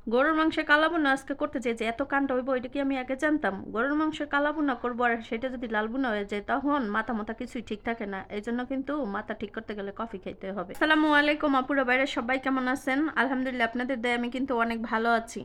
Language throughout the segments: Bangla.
গরুর মাংসের কালাভুনা আজকে করতে চাই যে এত কাণ্ড হইব এটা কি আমি আগে জানতাম? গরুর মাংসের কালাভুনা করবো আর সেটা যদি লাল ভুনা হয়ে যায় তখন মাথা কিছুই ঠিক থাকে না। এইজন্য কিন্তু মাথা ঠিক করতে গেলে কফি খাইতে হবে। আসসালামু আলাইকুম আপুরা বাইরে সবাই কেমন আছেন? আলহামদুলিল্লাহ আপনাদের দয়ায় আমি কিন্তু অনেক ভালো আছি।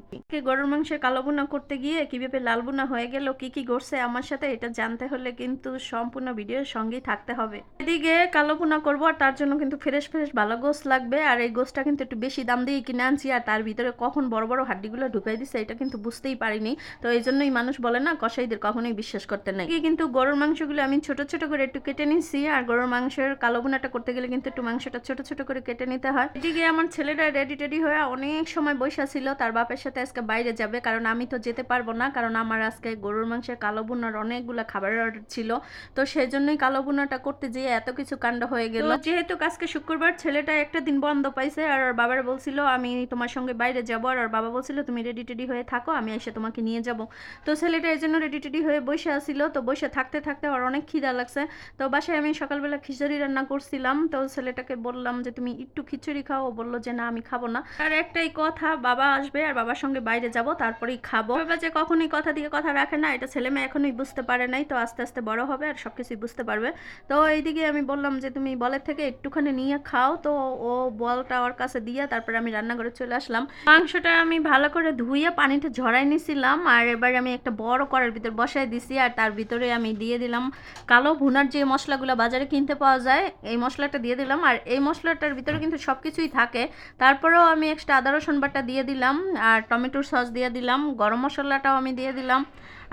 গরুর মাংসের কালো ভুনা করতে গিয়ে কিভাবে লাল ভুনা হয়ে গেল, কি ঘটছে আমার সাথে এটা জানতে হলে কিন্তু সম্পূর্ণ ভিডিওর সঙ্গেই থাকতে হবে। এদিকে কালো ভুনা করবো আর তার জন্য কিন্তু ফ্রেশ ভালো গোস্ত লাগবে। আর এই গোস্তটা কিন্তু একটু বেশি দাম দিয়ে কিনে আনছি আর তার ভিতরে কখন বড় বড় হাড্ডিগুলো ঢুকাই দিচ্ছে এটা কিন্তু বুঝতেই পারিনি। তো এই জন্যই মানুষ বলে না কসাইদের কখনোই বিশ্বাস করতে নাই। কিন্তু গরুর মাংসগুলো আমি ছোট ছোট করে একটু কেটে নিচ্ছি। আর গরুর মাংসের কালো ভুনাটা করতে গেলে কিন্তু একটু মাংসটা ছোট ছোট করে কেটে নিতে হয়। এদিকে আমার ছেলেটা রেডি হয়ে অনেক সময় বসে ছিল, তার বাপের সাথে আজকে বাইরে যাবে, কারণ আমি তো যেতে পারবো না, কারণ আমার আজকে গরুর মাংসের কালো ভুনার অনেকগুলো খাবারের অর্ডার ছিল। তো সেই জন্যই কালো ভুনাটা করতে যেয়ে এত কিছু কাণ্ড হয়ে গেল। যেহেতু আজকে শুক্রবার, ছেলেটা একটা দিন বন্ধ পাইছে আর বাবার বলছিল আমি তোমার সঙ্গে বাইরে যাবো, আর বাবা বলছিল তুমি রেডি হয়ে থাকো, আমি এসে তোমাকে নিয়ে যাব। তো ছেলেটা এই জন্য রেডি হয়ে বসে আসছিল। তো বসে থাকতে থাকতে ওর অনেক খিদা লাগছে। তো বাসায় আমি সকালবেলা খিচুড়ি রান্না করছিলাম। তো ছেলেটাকে বললাম যে তুমি একটু খিচুড়ি খাও, ও বললো যে না আমি খাবো না। আর একটাই কথা, বাবা আসবে আর বাবার সঙ্গে বাইরে যাব তারপরেই খাবো। বাবা যে কখনোই কথা দিয়ে কথা রাখে না, এটা ছেলে মেয়ে এখনোই বুঝতে পারে নাই। তো আস্তে আস্তে বড় হবে আর সবকিছুই বুঝতে পারবে। তো এইদিকে আমি বললাম যে তুমি বলের থেকে একটুখানি নিয়ে খাও। তো ও বলটা ওর কাছে দিয়ে তারপরে আমি রান্নাঘরে চলে আসলাম। মাংসটা আমি ভালো করে ধুইয়ে পানিটা ঝরাই নিছিলাম আর এবার আমি একটা বড় কড়াইয়ের ভিতর বসাই দিছি আর তার ভিতরে আমি দিয়ে দিলাম কালো ভুনার যে মশলাগুলো বাজারে কিনতে পাওয়া যায়, এই মশলাটা দিয়ে দিলাম। আর এই মশলাটার ভিতরে কিন্তু সব কিছুই থাকে। তারপরেও আমি এক্সট্রা আদা রসুন বাটা দিয়ে দিলাম আর টমেটোর সস দিয়ে দিলাম, গরম মশলাটাও আমি দিয়ে দিলাম।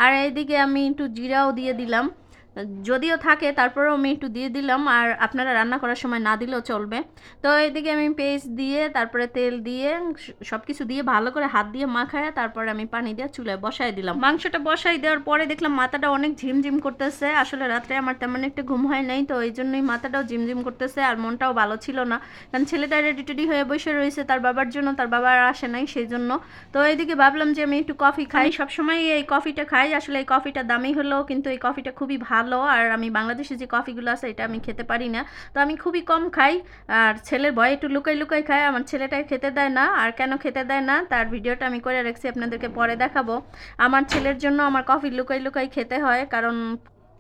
আর এইদিকে আমি একটু জিরাও দিয়ে দিলাম, যদিও থাকে তারপরেও আমি একটু দিয়ে দিলাম। আর আপনারা রান্না করার সময় না দিলেও চলবে। তো এইদিকে আমি পেস্ট দিয়ে তারপরে তেল দিয়ে সব কিছু দিয়ে ভালো করে হাত দিয়ে মাখায় তারপরে আমি পানি দিয়ে চুলায় বসাই দিলাম। মাংসটা বসাই দেওয়ার পরে দেখলাম মাথাটা অনেক ঝিমঝিম করতেছে। আসলে রাত্রে আমার তেমন একটা ঘুম হয় নাই, তো এই জন্যই মাথাটাও ঝিমঝিম করতেছে আর মনটাও ভালো ছিল না, কারণ ছেলেটা রেডি হয়ে বসে রয়েছে তার বাবার জন্য, তার বাবা আর আসে নাই সেই জন্য। তো এইদিকে ভাবলাম যে আমি একটু কফি খাই, সবসময় এই কফিটা খাই। আসলে এই কফিটা দামি হলেও কিন্তু এই কফিটা খুবই ভালো। আর আমি বাংলাদেশে যে কফিগুলো আছে এটা আমি খেতে পারি না, তো আমি খুবই কম খাই। আর ছেলের ভয়ে একটু লুকাই খাই, আমার ছেলেটাই খেতে দেয় না। আর কেন খেতে দেয় না তার ভিডিওটা আমি করে রাখছি, আপনাদেরকে পরে দেখাবো। আমার ছেলের জন্য আমার কফি লুকাই খেতে হয়, কারণ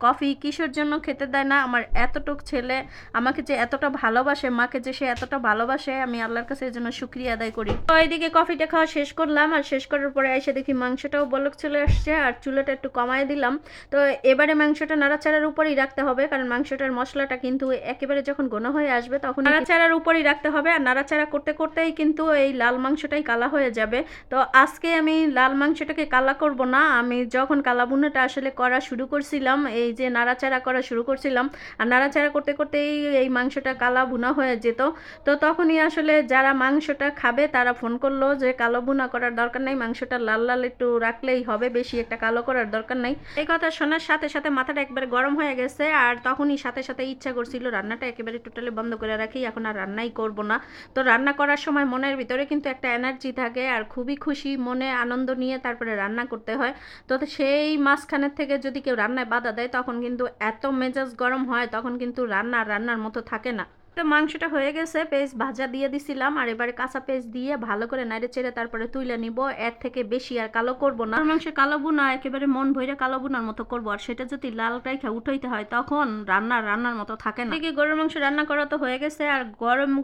কফি কিসের জন্য খেতে দেয় না, আমার এতটুক ছেলে আমাকে যে এতটা ভালোবাসে, মাকে যে সে এতটা ভালোবাসে, আমি আল্লাহর কাছে এর জন্য শুকরিয়া আদায় করি। তো এইদিকে কফিটা খাওয়া শেষ করলাম আর শেষ করার পরে এসে দেখি মাংসটাও বলক চলে আসছে আর চুলাটা একটু কমায় দিলাম। তো এবারে মাংসটা নাড়াচাড়ার উপরেই রাখতে হবে, কারণ মাংসটার মশলাটা কিন্তু একেবারে যখন ঘন হয়ে আসবে তখন নাড়াচাড়ার উপরেই রাখতে হবে। আর নাড়াচাড়া করতে করতেই কিন্তু এই লাল মাংসটাই কালা হয়ে যাবে। তো আজকে আমি লাল মাংসটাকে কালা করব না, আমি যখন কালা ভুনাটা আসলে করা শুরু করছিলাম, এই যে নাড়াচাড়া করা শুরু করছিলাম আর নাড়াচাড়া করতে করতেই এই মাংসটা কালা ভুনা হয়ে যেত। তো তখনই আসলে যারা মাংসটা খাবে তারা ফোন করলো যে কালো ভুনা করার দরকার নাই, মাংসটা লাল লাল একটু রাখলেই হবে, বেশি একটা কালো করার দরকার নাই। এই কথা শোনার সাথে সাথে মাথাটা একবারে গরম হয়ে গেছে আর তখনই সাথে সাথে ইচ্ছা করছিল রান্নাটা একেবারে টোটালি বন্ধ করে রাখি, এখন আর রান্নাই করব না। তো রান্না করার সময় মনের ভিতরে কিন্তু একটা এনার্জি থাকে আর খুবই খুশি মনে আনন্দ নিয়ে তারপরে রান্না করতে হয়। তো সেই মাঝখানের থেকে যদি কেউ রান্নায় বাধা দেয় তখন কিন্তু এত মেজাজ গরম হয়, তখন কিন্তু রান্নার মতো থাকে না। তো মাংসটা হয়ে গেছে, পেস্ট ভাজা দিয়ে দিছিলাম আর এবারে কাঁচা পেস্ট দিয়ে ভালো করে নাড়ে চেড়ে তারপরে তুলে নিব। এর থেকে বেশি আর কালো করব না, মাংসের কালো বুনা একেবারে মন ভইরা কালো বুনার মতো করব। আর সেটা যদি লাল রাইখা উঠাইতে হয় তখন রান্নার মতো থাকে না। এদিকে গরুর মাংস রান্না করা তো হয়ে গেছে আর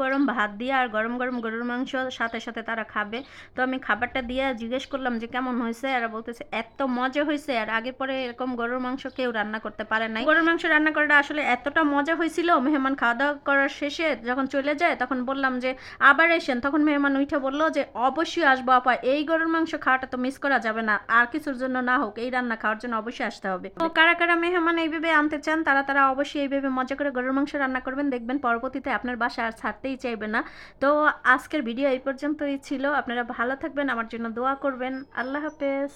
গরম ভাত দিয়ে আর গরম গরুর মাংস সাথে সাথে তারা খাবে। তো আমি খাবারটা দিয়ে জিজ্ঞেস করলাম যে কেমন হয়েছে, আর বলতেছে এত মজা হয়েছে, আর আগে পরে এরকম গরুর মাংস কেউ রান্না করতে পারে নাই। গরুর মাংস রান্না করাটা আসলে এতটা মজা হয়েছিল, মেহমান খাওয়া দাওয়া করার শেষে যখন চলে যায় তখন বললাম যে আবার এসেন, তখন মেহমান উঠে বললো যে অবশ্যই আসবো আপা, এই গরুর মাংস খাওয়াটা তো মিস করা যাবে না, আর কিছুর জন্য না হোক এই রান্না খাওয়ার জন্য অবশ্যই আসতে হবে। তো কারা কারা মেহমান এইভাবে আনতে চান তারা অবশ্যই এইভাবে মজা করে গরুর মাংস রান্না করবেন, দেখবেন পরবর্তীতে আপনার বাসা আর ছাড়তেই চাইবে না। তো আজকের ভিডিও এই পর্যন্তই ছিল, আপনারা ভালো থাকবেন, আমার জন্য দোয়া করবেন। আল্লাহ হাফেজ।